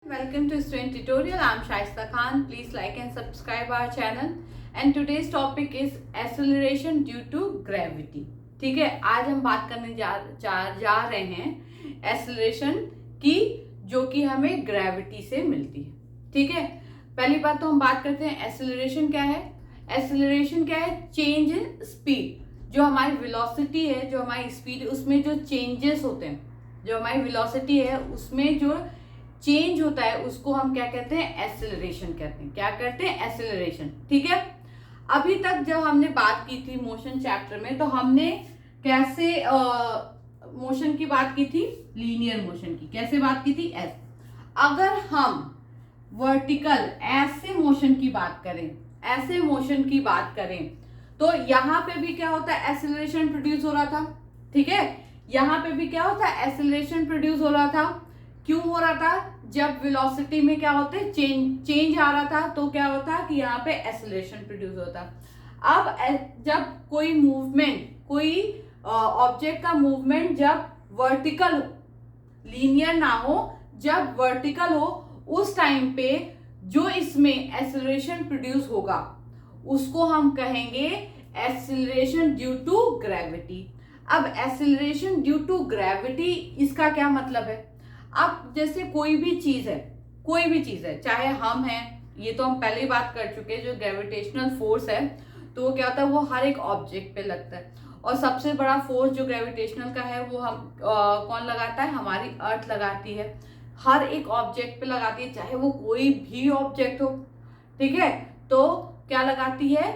Welcome to Student Tutorial. I'm Shaista Khan. Please like and subscribe our channel. And today's topic is acceleration due to gravity. ठीक है, आज हम बात करने जा रहे हैं एक्सेलरेशन की, जो कि हमें ग्रेविटी से मिलती है. ठीक है, पहली बात तो हम बात करते हैं एक्सेलरेशन क्या है. एक्सेलरेशन क्या है? Change in speed. जो हमारी वेलोसिटी है, जो हमारी स्पीड है, उसमें जो चेंजेस होते हैं, जो हमारी वेलोसिटी है उसमें जो चेंज होता है उसको हम क्या कहते हैं? एक्सेलरेशन कहते हैं. क्या करते हैं? एक्सेलरेशन. ठीक है, अभी तक जब हमने बात की थी मोशन चैप्टर में, तो हमने कैसे मोशन की बात की थी? लीनियर मोशन की. कैसे बात की थी? अगर हम वर्टिकल ऐसे मोशन की बात करें, ऐसे मोशन की बात करें, तो यहां पे भी क्या होता है? एक्सेलरेशन प्रोड्यूस हो रहा था. ठीक है, यहां पे भी क्या होता है? एक्सेलरेशन प्रोड्यूस हो रहा था. क्यों हो रहा था? जब वेलोसिटी में क्या होते हैं? चेंज आ रहा था, तो क्या होता कि यहाँ पे एक्सेलरेशन प्रोड्यूस होता. अब जब कोई मूवमेंट, कोई ऑब्जेक्ट का मूवमेंट जब वर्टिकल हो, लीनियर ना हो, जब वर्टिकल हो, उस टाइम पे जो इसमें एक्सेलरेशन प्रोड्यूस होगा उसको हम कहेंगे एक्सेलरेशन ड्यू टू ग्रेविटी. अब एक्सेलरेशन ड्यू टू ग्रेविटी, इसका क्या मतलब है? अब जैसे कोई भी चीज है, चाहे हम हैं, ये तो हम पहले ही बात कर चुके हैं, जो ग्रेविटेशनल फोर्स है, तो वो क्या होता है? वो हर एक ऑब्जेक्ट पे लगता है. और सबसे बड़ा फोर्स जो ग्रेविटेशनल का है वो हम कौन लगाता है? हमारी अर्थ लगाती है. हर एक ऑब्जेक्ट पे लगाती है, चाहे वो कोई भी ऑब्जेक्ट हो. ठीक है, तो क्या लगाती है?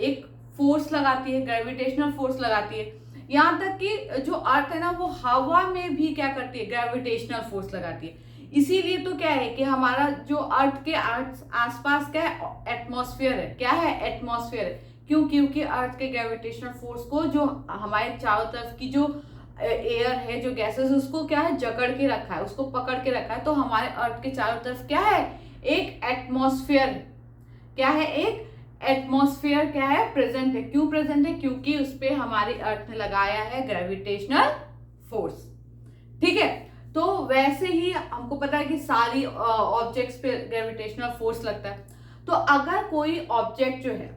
एक फोर्स लगाती है, ग्रेविटेशनल फोर्स लगाती है. यहाँ तक कि जो अर्थ है ना, वो हवा में भी क्या करती है? ग्रेविटेशनल फोर्स लगाती है. इसीलिए तो क्या है कि हमारा जो अर्थ के आसपास क्या है? एटमॉस्फेयर है. क्या है? एटमॉस्फेयर है. क्यों? क्योंकि अर्थ के ग्रेविटेशनल फोर्स को, जो हमारे चारों तरफ की जो एयर है, जो गैसेस, उसको क्या है? जकड़ के रखा है, उसको पकड़ के रखा है. तो हमारे अर्थ के चारों तरफ क्या है? एक एटमॉस्फेयर. क्या है? एक एटमॉस्फेयर क्या है? प्रेजेंट है. क्यों प्रेजेंट है? क्योंकि उस पे हमारी अर्थ ने लगाया है ग्रेविटेशनल फोर्स. ठीक है, तो वैसे ही हमको पता है कि सारी ऑब्जेक्ट्स पे ग्रेविटेशनल फोर्स लगता है. तो अगर कोई ऑब्जेक्ट जो है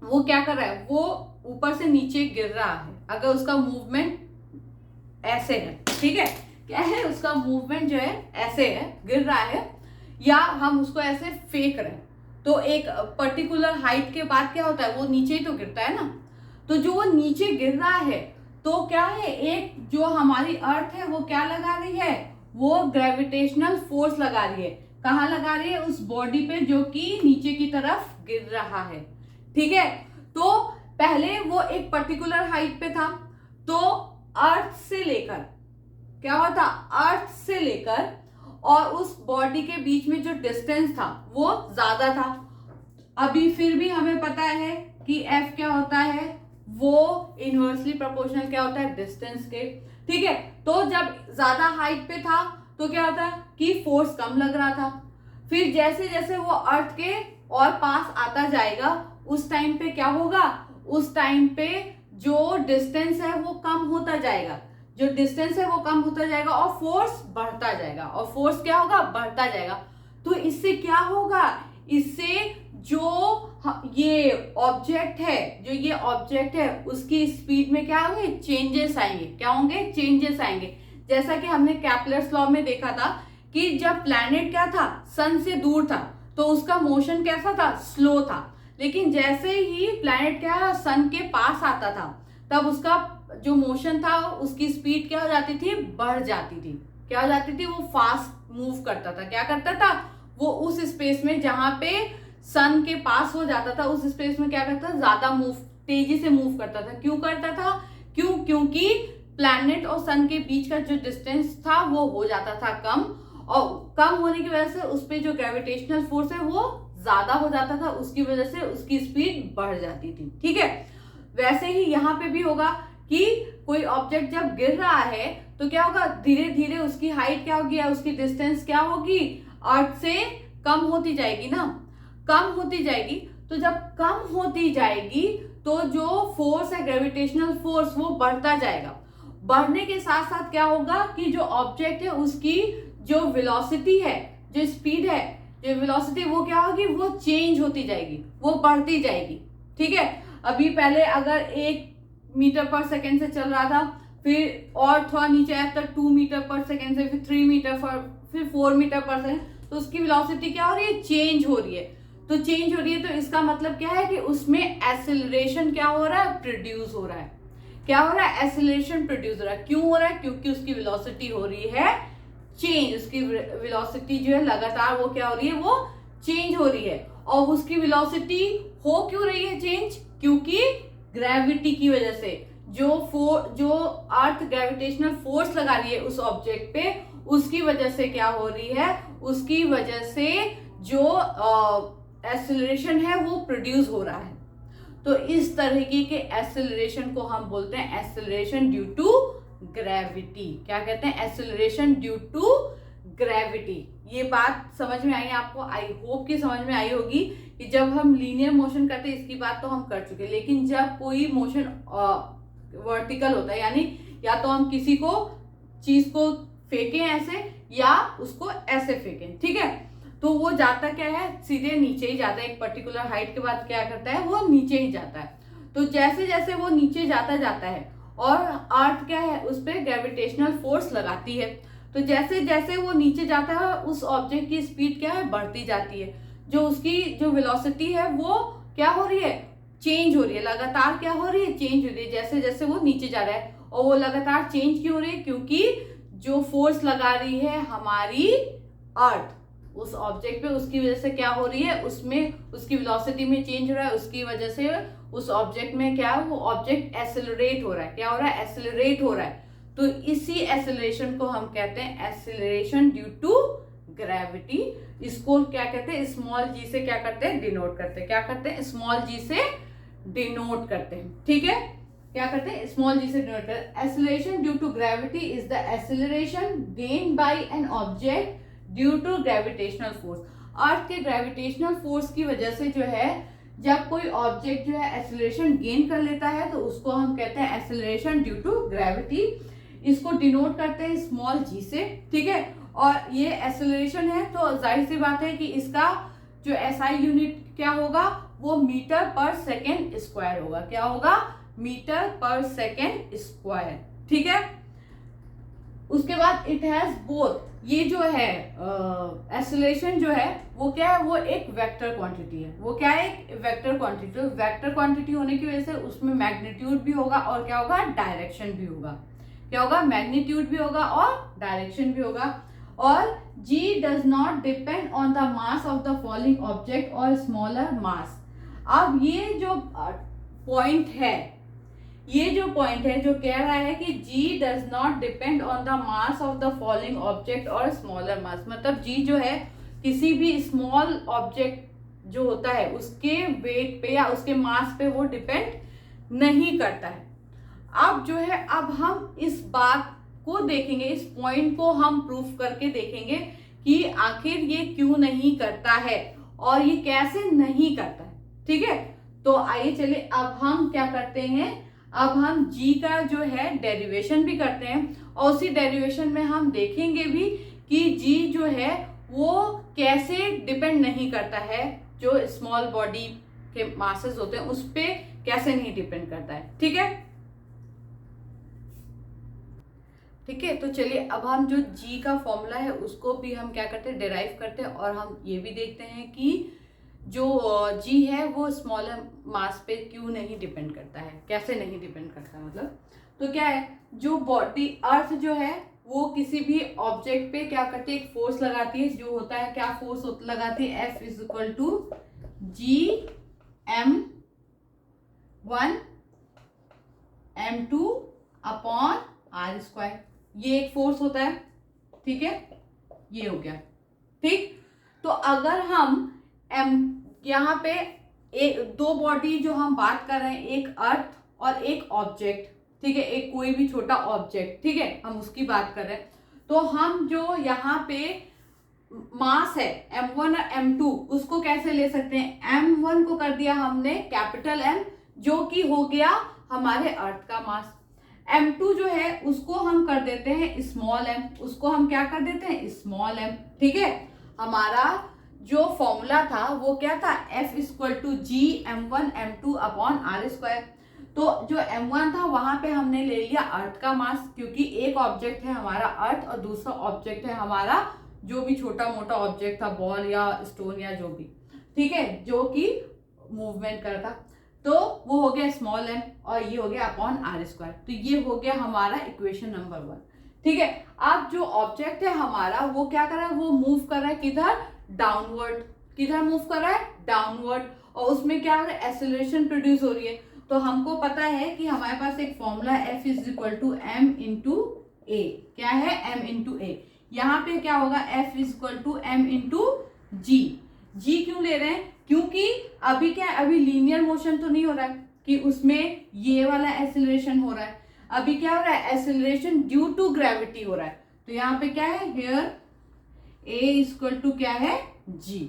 वो क्या कर रहा है? वो ऊपर से नीचे गिर रहा है. अगर उसका मूवमेंट ऐसे है, ठीक है, क्या है? उसका मूवमेंट जो है ऐसे है, गिर रहा है, या हम उसको ऐसे फेंक रहे हैं, तो एक पर्टिकुलर हाइट के बाद क्या होता है? वो नीचे ही तो गिरता है ना. तो जो वो नीचे गिर रहा है, तो क्या है? एक जो हमारी अर्थ है वो क्या लगा रही है? वो ग्रेविटेशनल फोर्स लगा रही है. कहाँ लगा रही है? उस बॉडी पे जो कि नीचे की तरफ गिर रहा है. ठीक है, तो पहले वो एक पर्टिकुलर हाइट पे था, तो अर्थ से लेकर क्या हुआ था? अर्थ से लेकर और उस बॉडी के बीच में जो डिस्टेंस था वो ज्यादा था. अभी फिर भी हमें पता है कि F क्या होता है? वो इनवर्सली प्रोपोर्शनल क्या होता है? डिस्टेंस के. ठीक है, तो जब ज्यादा हाइट पे था तो क्या होता है कि फोर्स कम लग रहा था. फिर जैसे जैसे वो अर्थ के और पास आता जाएगा, उस टाइम पे क्या होगा? उस टाइम पे जो डिस्टेंस है वो कम होता जाएगा. जो डिस्टेंस है वो कम होता जाएगा और फोर्स बढ़ता जाएगा. और फोर्स क्या होगा? बढ़ता जाएगा. तो इससे क्या होगा? इससे जो ये ऑब्जेक्ट है उसकी स्पीड में क्या होंगे? चेंजेस आएंगे. क्या होंगे? चेंजेस आएंगे. जैसा कि हमने केपलर्स लॉ में देखा था कि जब प्लैनेट क्या था? सन से दूर था, तो उसका मोशन कैसा था? स्लो था. लेकिन जैसे ही प्लैनेट क्या सन के पास आता था, तब उसका जो मोशन था, उसकी स्पीड क्या हो जाती थी? बढ़ जाती थी. क्या हो जाती थी? वो फास्ट मूव करता था. क्या करता था? वो उस स्पेस में जहां पे सन के पास हो जाता था, उस स्पेस में क्या करता था? ज्यादा मूव, तेजी से मूव करता था. क्यों करता था? क्योंकि प्लैनेट और सन के बीच का जो डिस्टेंस था वो हो जाता था कम, और कम होने की वजह से उस पे जो ग्रेविटेशनल फोर्स है वो ज्यादा हो जाता था. उसकी वजह से उसकी स्पीड बढ़ जाती थी. ठीक है, वैसे ही यहाँ पे भी होगा कि कोई ऑब्जेक्ट जब गिर रहा है तो क्या होगा? धीरे धीरे उसकी हाइट क्या होगी? उसकी डिस्टेंस क्या होगी? अर्थ से कम होती जाएगी ना. कम होती जाएगी. तो जब कम होती जाएगी तो जो फोर्स है, ग्रेविटेशनल फोर्स, वो बढ़ता जाएगा. बढ़ने के साथ साथ क्या होगा कि जो ऑब्जेक्ट है उसकी जो वेलोसिटी है जो स्पीड है, जो वेलोसिटी, वो क्या होगी, वो चेंज होती जाएगी, वो बढ़ती जाएगी। ठीक है, अभी पहले अगर 1 मीटर पर सेकेंड से चल रहा था, फिर और थोड़ा नीचे आया तो 2 मीटर पर सेकेंड से, फिर 3 मीटर पर, फिर 4 मीटर पर सेकेंड, तो उसकी वेलोसिटी क्या हो रही है, चेंज हो रही है। तो चेंज हो रही है तो इसका मतलब क्या है कि उसमें एक्सेलरेशन क्या हो रहा है, प्रोड्यूस हो रहा है। क्या हो रहा है, एक्सेलरेशन प्रोड्यूस हो रहा है। क्यों हो रहा है, क्योंकि उसकी वेलोसिटी हो रही है चेंज। उसकी वेलोसिटी जो है लगातार वो क्या हो रही है, वो चेंज हो रही है। और उसकी वेलोसिटी हो क्यों रही है चेंज, क्योंकि ग्रेविटी की वजह से, जो अर्थ ग्रेविटेशनल फोर्स लगा रही है उस ऑब्जेक्ट पे, उसकी वजह से क्या हो रही है, उसकी वजह से जो एक्सेलरेशन है वो प्रोड्यूस हो रहा है। तो इस तरीके के एक्सेलरेशन को हम बोलते हैं एक्सेलरेशन ड्यू टू ग्रेविटी। क्या कहते हैं, एक्सेलरेशन ड्यू टू ग्रेविटी। ये बात समझ में आई आपको, आई होप कि समझ में आई होगी कि जब हम लीनियर मोशन करते हैं, इसकी बात तो हम कर चुके, लेकिन जब कोई मोशन वर्टिकल होता है, यानी या तो हम किसी को चीज को फेंकें ऐसे या उसको ऐसे फेंकें, ठीक है, तो वो जाता क्या है, सीधे नीचे ही जाता है। एक पर्टिकुलर हाइट के बाद क्या करता है, वो नीचे ही जाता है। तो जैसे जैसे वो नीचे जाता है और अर्थ क्या है, उस पर ग्रेविटेशनल फोर्स लगाती है, तो जैसे जैसे वो नीचे जाता है उस ऑब्जेक्ट की स्पीड क्या है, बढ़ती जाती है। जो उसकी जो वेलोसिटी है वो क्या हो रही है, चेंज हो रही है। लगातार क्या हो रही है, चेंज हो रही है, जैसे जैसे वो नीचे जा रहा है। और वो लगातार चेंज क्यों हो रही है, क्योंकि जो फोर्स लगा रही है हमारी अर्थ उस ऑब्जेक्ट पे, उसकी वजह से क्या हो रही है, उसमें उसकी वेलोसिटी में चेंज हो रहा है। उसकी वजह से उस ऑब्जेक्ट में क्या है, वो ऑब्जेक्ट एक्सेलरेट हो रहा है। क्या हो रहा है, एक्सेलरेट हो रहा है। तो इसी एक्सेलरेशन को हम कहते हैं एक्सेलरेशन ड्यू टू ग्रेविटी। इसको क्या कहते हैं, स्मॉल जी से क्या करते हैं, डिनोट करते हैं। क्या करते हैं, स्मॉल जी से डिनोट करते हैं। ठीक है, क्या करते हैं, स्मॉल जी से डिनोट करते हैं। Acceleration due to gravity is the acceleration gain by an object due to gravitational force. Earth के ग्रेविटेशनल फोर्स की वजह से जो है, जब कोई ऑब्जेक्ट जो है एक्सेलरेशन गेन कर लेता है, तो उसको हम कहते हैं एक्सेलरेशन ड्यू टू ग्रेविटी। इसको डिनोट करते हैं स्मॉल जी से। ठीक है, और ये एक्सेलरेशन है तो जाहिर सी बात है कि इसका जो एसआई यूनिट क्या होगा, वो मीटर पर सेकेंड स्क्वायर होगा। क्या होगा, मीटर पर सेकेंड स्क्वायर। ठीक है, उसके बाद इट हैज बोथ, ये जो है एक्सेलरेशन जो है वो क्या है, वो एक वेक्टर क्वांटिटी है। वो क्या है, एक वेक्टर क्वांटिटी। तो वेक्टर क्वांटिटी होने की वजह से उसमें मैग्नीट्यूड भी होगा और क्या होगा, डायरेक्शन भी होगा। क्या होगा, मैग्नीट्यूड भी होगा और डायरेक्शन भी होगा। और g does not depend on the mass of the falling object or smaller mass। अब ये जो पॉइंट है, ये जो पॉइंट है जो कह रहा है कि g does not depend on the mass of the falling object or smaller mass, मतलब g जो है किसी भी स्मॉल ऑब्जेक्ट जो होता है उसके वेट पे या उसके मास पे वो डिपेंड नहीं करता है। अब जो है, अब हम इस बात को देखेंगे, इस पॉइंट को हम प्रूफ करके देखेंगे कि आखिर ये क्यों नहीं करता है और ये कैसे नहीं करता है। ठीक है, तो आइए चलिए अब हम क्या करते हैं, अब हम g का जो है डेरिवेशन भी करते हैं और उसी डेरिवेशन में हम देखेंगे भी कि g जो है वो कैसे डिपेंड नहीं करता है, जो स्मॉल बॉडी के मासेस होते हैं उस पर कैसे नहीं डिपेंड करता है। ठीक है, ठीक है, तो चलिए अब हम जो g का फॉर्मूला है उसको भी हम क्या करते हैं, डिराइव करते हैं। और हम ये भी देखते हैं कि जो g है वो स्मॉलर मास पे क्यों नहीं डिपेंड करता है, कैसे नहीं डिपेंड करता। मतलब तो क्या है, जो बॉडी अर्थ जो है वो किसी भी ऑब्जेक्ट पे क्या करती है, एक फोर्स लगाती है। जो होता है, क्या फोर्स लगाती है, F is equal to G(m)(1) M2 upon R square. ये एक फोर्स होता है। ठीक है, ये हो गया। ठीक, तो अगर हम यहाँ पे दो बॉडी जो हम बात कर रहे हैं, एक अर्थ और एक ऑब्जेक्ट, ठीक है, एक कोई भी छोटा ऑब्जेक्ट, ठीक है, हम उसकी बात कर रहे हैं, तो हम जो यहाँ पे मास है M1 और M2 उसको कैसे ले सकते हैं, M1 को कर दिया हमने कैपिटल M, जो कि हो गया हमारे अर्थ का मास। M2 जो है उसको हम कर देते हैं स्मॉल m, उसको हम क्या कर देते हैं, स्मॉल m। ठीक है, हमारा जो फॉर्मूला था वो क्या था, F equal to G m1 m2 upon R square. तो जो m1 था वहां पे हमने ले लिया अर्थ का मास, क्योंकि एक ऑब्जेक्ट है हमारा अर्थ और दूसरा ऑब्जेक्ट है हमारा जो भी छोटा मोटा ऑब्जेक्ट था, बॉल या स्टोन या जो भी, ठीक है, जो कि मूवमेंट करता। तो वो हो गया स्मॉल m और ये हो गया अपॉन आर स्क्वायर। तो ये हो गया हमारा इक्वेशन नंबर 1, ठीक है। अब जो ऑब्जेक्ट है हमारा वो क्या कर रहा है, वो मूव कर रहा है किधर, डाउनवर्ड। किधर मूव कर रहा है, डाउनवर्ड। और उसमें क्या हो रहा है, एक्सेलरेशन प्रोड्यूस हो रही है। तो हमको पता है कि हमारे पास एक formula F is equal to m into a. क्या है, m इंटू ए। यहाँ पे क्या होगा, F is equal to m into g. G क्यों ले रहे हैं, क्योंकि अभी क्या है, अभी लीनियर मोशन तो नहीं हो रहा है कि उसमें ये वाला एक्सेलरेशन हो रहा है। अभी क्या हो रहा है, एक्सेलरेशन ड्यू टू ग्रेविटी हो रहा है। तो यहाँ पे क्या है, हियर a इक्वल टू क्या है, g।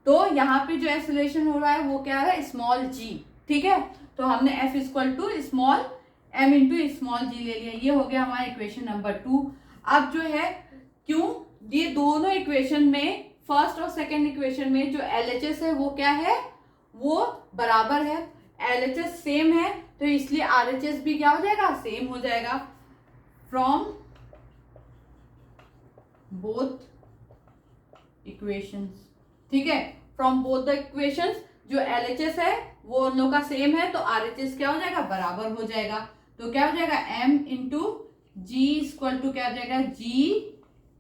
तो यहाँ पे जो एक्सेलरेशन हो रहा है वो क्या है, स्मॉल g, ठीक है। तो हमने F equal to small m into small g ले लिया। ये हो गया हमारा इक्वेशन नंबर 2। अब जो है, क्यों ये दोनों इक्वेशन में, फर्स्ट और सेकेंड इक्वेशन में जो LHS है वो क्या है, वो बराबर है, LHS सेम है, तो इसलिए RHS भी क्या हो जाएगा, सेम हो जाएगा। फ्रॉम बोथ इक्वेशंस, ठीक है, फ्रॉम बोथ द इक्वेशंस जो LHS है वो उन लोग का सेम है, तो RHS क्या हो जाएगा, बराबर हो जाएगा। तो क्या हो जाएगा, m into G equal to क्या हो जाएगा, g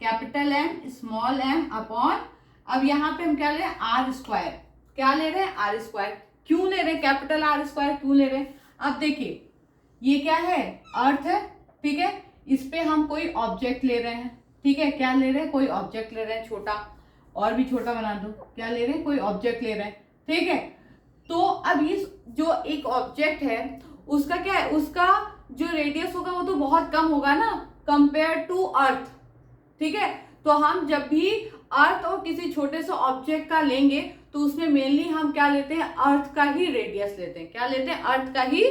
capital M small m upon, अब यहाँ पे हम क्या ले रहे हैं, आर स्क्वायर। क्या ले रहे हैं, आर स्क्वायर। क्यों ले रहे हैं कैपिटल आर स्क्वायर, क्यों ले रहे हैं, अब देखिए ये क्या है, अर्थ है, ठीक है, इस पे हम कोई ऑब्जेक्ट ले रहे हैं, ठीक है, क्या ले रहे हैं, कोई ऑब्जेक्ट ले रहे हैं छोटा, और भी छोटा बना दो, क्या ले रहे हैं, कोई ऑब्जेक्ट ले रहे हैं, ठीक है। तो अब ये जो एक ऑब्जेक्ट है उसका क्या है, उसका जो रेडियस होगा वो तो बहुत कम होगा ना कंपेयर टू अर्थ, ठीक है। तो हम जब भी अर्थ और किसी छोटे से ऑब्जेक्ट का लेंगे तो उसमें मेनली हम क्या लेते हैं, अर्थ का ही रेडियस लेते हैं। क्या लेते हैं, अर्थ का ही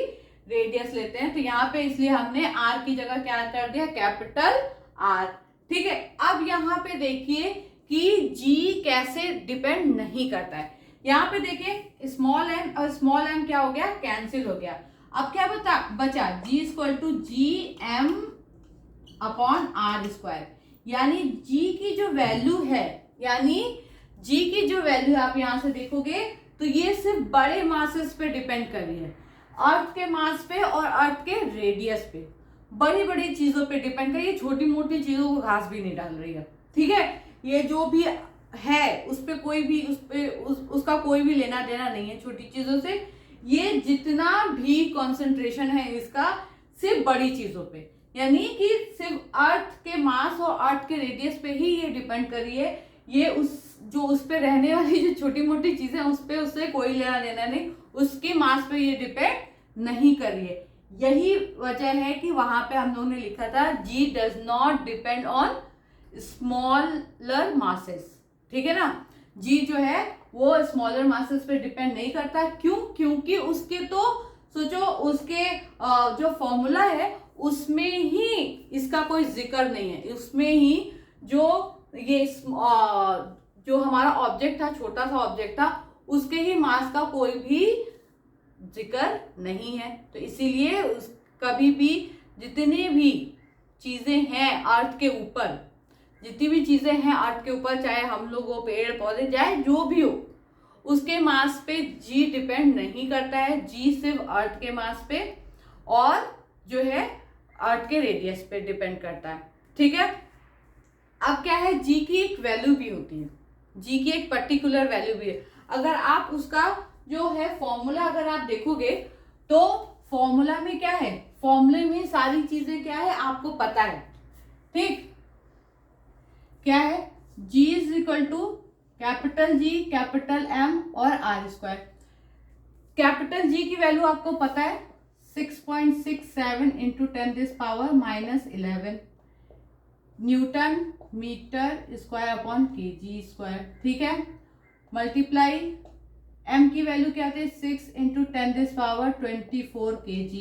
रेडियस लेते हैं। तो यहाँ पे इसलिए हमने आर की जगह क्या कर दिया, कैपिटल आर, ठीक है। अब यहाँ पे देखिए कि जी कैसे डिपेंड नहीं करता है। यहाँ पे देखिए स्मॉल m और स्मॉल m क्या हो गया, कैंसिल हो गया। अब क्या बचा, g equal to G M upon R square. यानी g की जो वैल्यू है, यानी g की जो वैल्यू आप यहां से देखोगे तो ये सिर्फ बड़े मासेस पे डिपेंड कर रही है, अर्थ के मास पे और अर्थ के रेडियस पे, बड़ी बड़ी चीजों पे डिपेंड कर रही है, छोटी मोटी चीजों को घास भी नहीं डाल रही है, ठीक है। ये जो भी है उस पे कोई भी उसका कोई भी लेना देना नहीं है छोटी चीजों से। ये जितना भी कंसंट्रेशन है इसका सिर्फ बड़ी चीजों पे, यानी कि सिर्फ अर्थ के मास और अर्थ के रेडियस पे ही ये डिपेंड कर रही है। ये उस पे रहने वाली जो छोटी मोटी चीजें उस पे उससे कोई लेना देना नहीं, उसके मास पे ये डिपेंड नहीं कर रही है। यही वजह है कि वहां पे हम लोगों ने लिखा था g does not depend on smaller masses, ठीक है ना। जी जो है वो स्मॉलर मासेस पे डिपेंड नहीं करता। क्यों, क्योंकि उसके तो सोचो उसके जो फॉर्मूला है उसमें ही इसका कोई जिक्र नहीं है, उसमें ही जो ये जो हमारा ऑब्जेक्ट था, छोटा सा ऑब्जेक्ट था, उसके ही मास का कोई भी जिक्र नहीं है। तो इसीलिए कभी भी जितनी भी चीजें हैं अर्थ के ऊपर, जितनी भी चीजें हैं अर्थ के ऊपर, चाहे हम लोग हो, पेड़ पौधे, चाहे जो भी हो, उसके मास पे जी डिपेंड नहीं करता है। जी सिर्फ अर्थ के मास पे और जो है अर्थ के रेडियस पे डिपेंड करता है, ठीक है। अब क्या है, जी की एक वैल्यू भी होती है, जी की एक पर्टिकुलर वैल्यू भी है। अगर आप उसका जो है फॉर्मूला अगर आप देखोगे तो फॉर्मूला में क्या है, फॉर्मूले में सारी चीजें क्या है आपको पता है, ठीक। क्या है, g is equal to capital G capital M और आर स्क्वायर। कैपिटल G की वैल्यू आपको पता है 6.67 into 10⁻⁻11 newton metre square upon kg square, ठीक है। मल्टीप्लाई M की वैल्यू क्या आती है 6 इंटू 10⁻24 kg,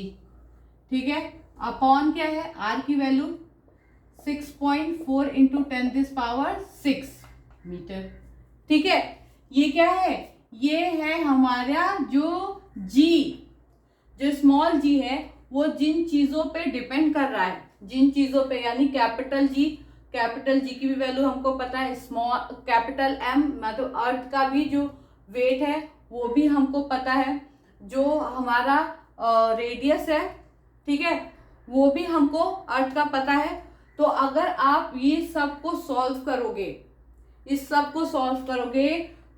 ठीक है। अपॉन क्या है R की वैल्यू 6.4 इंटू 10⁻6 मीटर। ठीक है, ये क्या है, ये है हमारा जो जी, जो स्मॉल जी है वो जिन चीजों पे डिपेंड कर रहा है, जिन चीजों पे, यानी कैपिटल जी की भी वैल्यू हमको पता है, स्मॉल कैपिटल एम मतलब अर्थ का भी जो वेट है वो भी हमको पता है, जो हमारा रेडियस है, ठीक है, वो भी हमको अर्थ का पता है। तो अगर आप ये सब को सॉल्व करोगे, इस सब को सॉल्व करोगे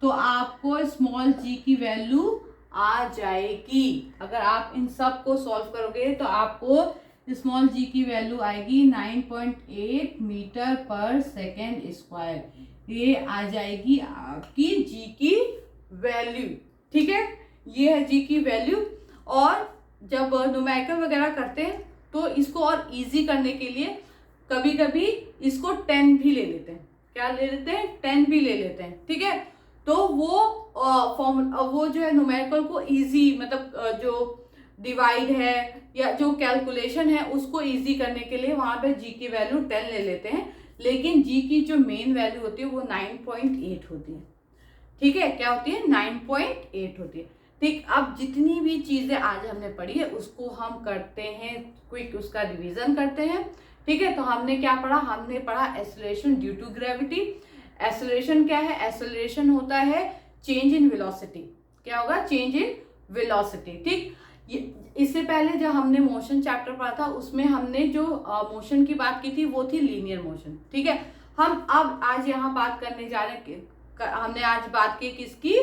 तो आपको स्मॉल जी की वैल्यू आ जाएगी। अगर आप इन सब को सॉल्व करोगे तो आपको स्मॉल जी की वैल्यू आएगी 9.8 मीटर पर सेकेंड स्क्वायर। ये आ जाएगी आपकी जी की वैल्यू। ठीक है, ये है जी की वैल्यू। और जब न्यूमेरिकल वगैरह करते हैं तो इसको और इजी करने के लिए कभी कभी इसको 10 भी ले लेते हैं। क्या ले लेते हैं, 10 भी ले लेते हैं। ठीक है, तो वो जो है न्यूमेरिकल को इजी, मतलब जो डिवाइड है या जो कैलकुलेशन है उसको इजी करने के लिए वहां पे जी की वैल्यू 10 ले लेते हैं, लेकिन जी की जो मेन वैल्यू होती है वो 9.8 होती है। ठीक है, क्या होती है, 9.8 होती है। ठीक, अब जितनी भी चीजें आज हमने पढ़ी है उसको हम करते हैं क्विक, उसका रिवीजन करते हैं। ठीक है, तो हमने क्या पढ़ा, हमने पढ़ा acceleration due to gravity. Acceleration क्या है, एक्सेलरेशन होता है चेंज इन वेलोसिटी। क्या होगा, चेंज इन वेलोसिटी। ठीक, इससे पहले जब हमने मोशन चैप्टर पढ़ा था उसमें हमने जो मोशन की बात की थी वो थी लीनियर मोशन। ठीक है, हम अब आज यहाँ बात करने जा रहे हैं, हमने आज बात की किसकी,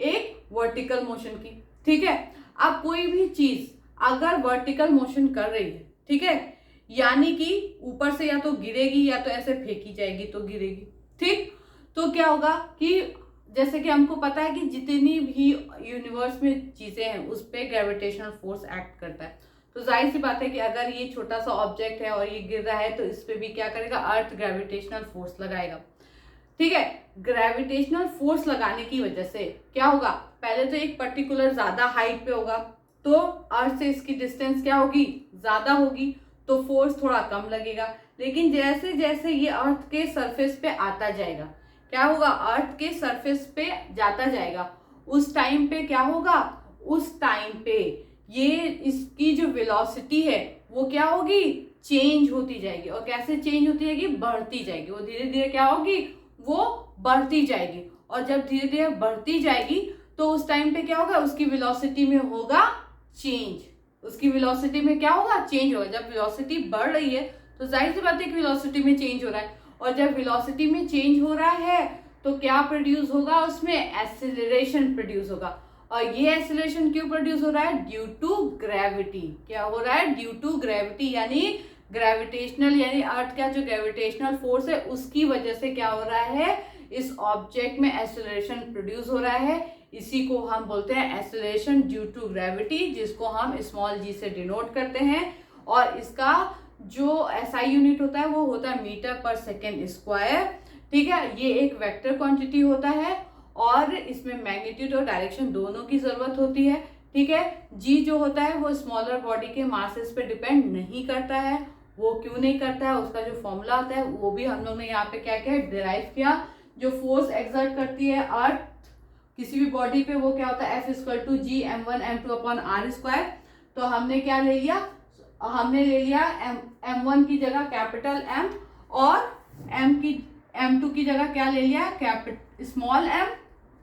एक वर्टिकल मोशन की। ठीक है, अब कोई भी चीज अगर वर्टिकल मोशन कर रही है, ठीक है, यानी कि ऊपर से या तो गिरेगी या तो ऐसे फेंकी जाएगी तो गिरेगी। ठीक, तो क्या होगा कि जैसे कि हमको पता है कि जितनी भी यूनिवर्स में चीजें हैं उस पर ग्रेविटेशनल फोर्स एक्ट करता है। तो जाहिर सी बात है कि अगर ये छोटा सा ऑब्जेक्ट है और ये गिर रहा है तो इस पे भी क्या करेगा, अर्थ ग्रेविटेशनल फोर्स लगाएगा। ठीक है, ग्रेविटेशनल फोर्स लगाने की वजह से क्या होगा, पहले तो एक पर्टिकुलर ज्यादा हाइट पे होगा तो अर्थ से इसकी डिस्टेंस क्या होगी, ज्यादा होगी, तो फोर्स थोड़ा कम लगेगा। लेकिन जैसे जैसे ये अर्थ के सरफेस पे आता जाएगा, क्या होगा, अर्थ के सरफेस पे जाता जाएगा, उस टाइम पे क्या होगा, उस टाइम पे ये इसकी जो वेलोसिटी है वो क्या होगी, चेंज होती जाएगी। और कैसे चेंज होती जाएगी, बढ़ती जाएगी। वो धीरे धीरे क्या होगी, वो बढ़ती जाएगी। और जब धीरे धीरे बढ़ती जाएगी तो उस टाइम पे क्या होगा, उसकी वेलोसिटी में होगा चेंज। उसकी वेलोसिटी में क्या होगा, चेंज होगा। जब वेलोसिटी बढ़ रही है तो जाहिर सी बात है कि वेलोसिटी में चेंज हो रहा है, और जब वेलोसिटी में चेंज हो रहा है तो क्या प्रोड्यूस होगा, उसमें एक्सेलरेशन प्रोड्यूस होगा। और ये एक्सेलरेशन क्यों प्रोड्यूस हो रहा है, ड्यू टू ग्रेविटी। क्या हो रहा है, ड्यू टू ग्रेविटी, यानी ग्रेविटेशनल, यानी अर्थ का जो ग्रेविटेशनल फोर्स है उसकी वजह से क्या हो रहा है, इस ऑब्जेक्ट में एक्सेलरेशन प्रोड्यूस हो रहा है। इसी को हम बोलते हैं एक्सेलरेशन ड्यू टू ग्रेविटी, जिसको हम स्मॉल जी से डिनोट करते हैं। और इसका जो एसआई यूनिट होता है वो होता है मीटर पर सेकेंड स्क्वायर। ठीक है, ये एक वेक्टर क्वांटिटी होता है और इसमें मैग्नीट्यूड और डायरेक्शन दोनों की जरूरत होती है। ठीक है, जी जो होता है वो स्मॉलर बॉडी के मासेस पे डिपेंड नहीं करता है। वो क्यों नहीं करता है, उसका जो फॉर्मूला आता है वो भी हम लोग ने यहाँ पे क्या किया, डिराइव किया। जो फोर्स एक्सर्ट करती है अर्थ किसी भी बॉडी पे वो क्या होता है, F=G m1m2/r²। तो हमने क्या ले लिया, हमने ले लिया m1 की जगह कैपिटल M और m2 की जगह क्या ले लिया, स्मॉल m।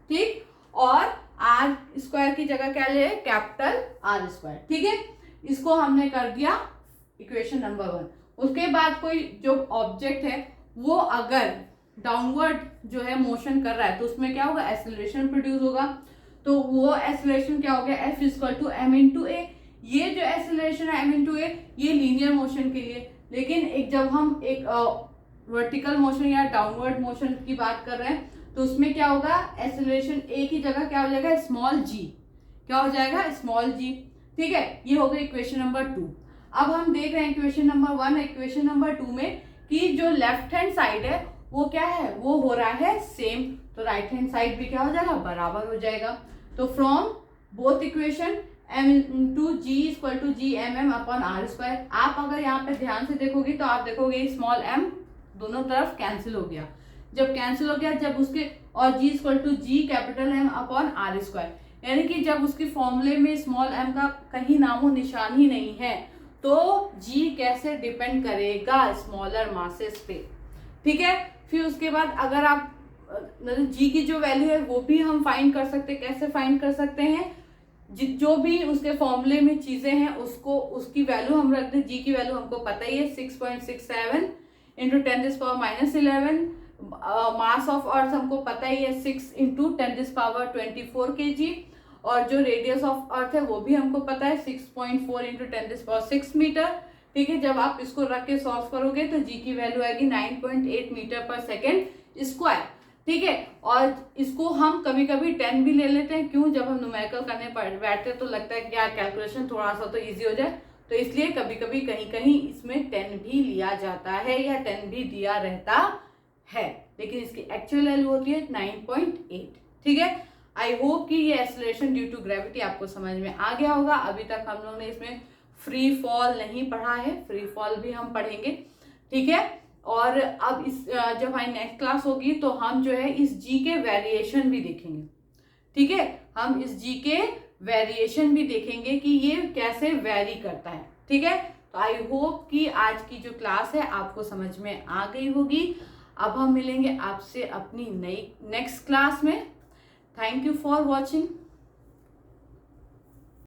ठीक, और r² की जगह क्या ले, कैपिटल R²। ठीक है, इसको हमने कर दिया इक्वेशन नंबर 1। उसके बाद कोई जो ऑब्जेक्ट है वो अगर डाउनवर्ड जो है मोशन कर रहा है तो उसमें क्या होगा, एक्सेलरेशन प्रोड्यूस होगा। तो वो एक्सेलरेशन क्या हो गया, F=m×a। ये जो एक्सेलरेशन है m×a ये लीनियर मोशन के लिए। लेकिन जब हम एक वर्टिकल मोशन या डाउनवर्ड मोशन की बात कर रहे हैं तो उसमें क्या होगा, एक्सेलरेशन a की जगह क्या हो जाएगा, स्मॉल g। क्या हो जाएगा, स्मॉल g। ठीक है, ये हो गया इक्वेशन नंबर 2। अब हम देख रहे हैं इक्वेशन नंबर 1 इक्वेशन नंबर 2 में कि जो लेफ्ट हैंड साइड है वो क्या है, वो हो रहा है सेम। तो राइट हैंड साइड भी क्या हो जाएगा, बराबर हो जाएगा। तो फ्रॉम बोथ इक्वेशन m×g=gmm/r²। आप अगर यहाँ पे ध्यान से देखोगे तो आप देखोगे स्मॉल m दोनों तरफ कैंसिल हो गया। जब कैंसिल हो गया, जब उसके और g equal to G capital M upon R square, यानी कि जब उसकी फॉर्मूले में स्मॉल m का कहीं नामो निशान ही नहीं है तो g कैसे डिपेंड करेगा स्मॉलर मासेस पे। ठीक है, फिर उसके बाद अगर आप g की जो वैल्यू है वो भी हम फाइंड कर सकते हैं। कैसे फाइंड कर सकते हैं, जो भी उसके फॉर्मूले में चीजें हैं उसको उसकी वैल्यू हम रख दें। g की वैल्यू हमको पता ही है 6.67 इंटू 10⁻11। मास ऑफ अर्थ हमको पता ही है 6 इंटू 10⁻24 kg, और जो रेडियस ऑफ अर्थ है वो भी हमको पता है 6.4 इंटू 10⁻6 मीटर। ठीक है, जब आप इसको रख के सॉल्व करोगे तो जी की वैल्यू आएगी 9.8 मीटर पर सेकेंड स्क्वायर। ठीक है, और इसको हम कभी कभी 10 भी ले लेते हैं। क्यों, जब हम न्यूमेरिकल करने बैठते तो लगता है कि यार कैलकुलेशन थोड़ा सा तो इजी हो जाए, तो इसलिए कभी कभी कहीं कहीं इसमें 10 भी लिया जाता है या 10 भी दिया रहता है, लेकिन इसकी एक्चुअल वैल्यू होती है 9.8। ठीक है, आई होप कि ये एक्सेलरेशन ड्यू टू ग्रेविटी आपको समझ में आ गया होगा। अभी तक हम लोग ने इसमें फ्री फॉल नहीं पढ़ा है, फ्री फॉल भी हम पढ़ेंगे। ठीक है, और अब इस जब हमारी नेक्स्ट क्लास होगी तो हम जो है इस जी के वेरिएशन भी देखेंगे। ठीक है, हम इस जी के वेरिएशन भी देखेंगे कि ये कैसे वेरी करता है। ठीक है, तो आई होप कि आज की जो क्लास है आपको समझ में आ गई होगी। अब हम मिलेंगे आपसे अपनी नई नेक्स्ट क्लास में। Thank you for watching.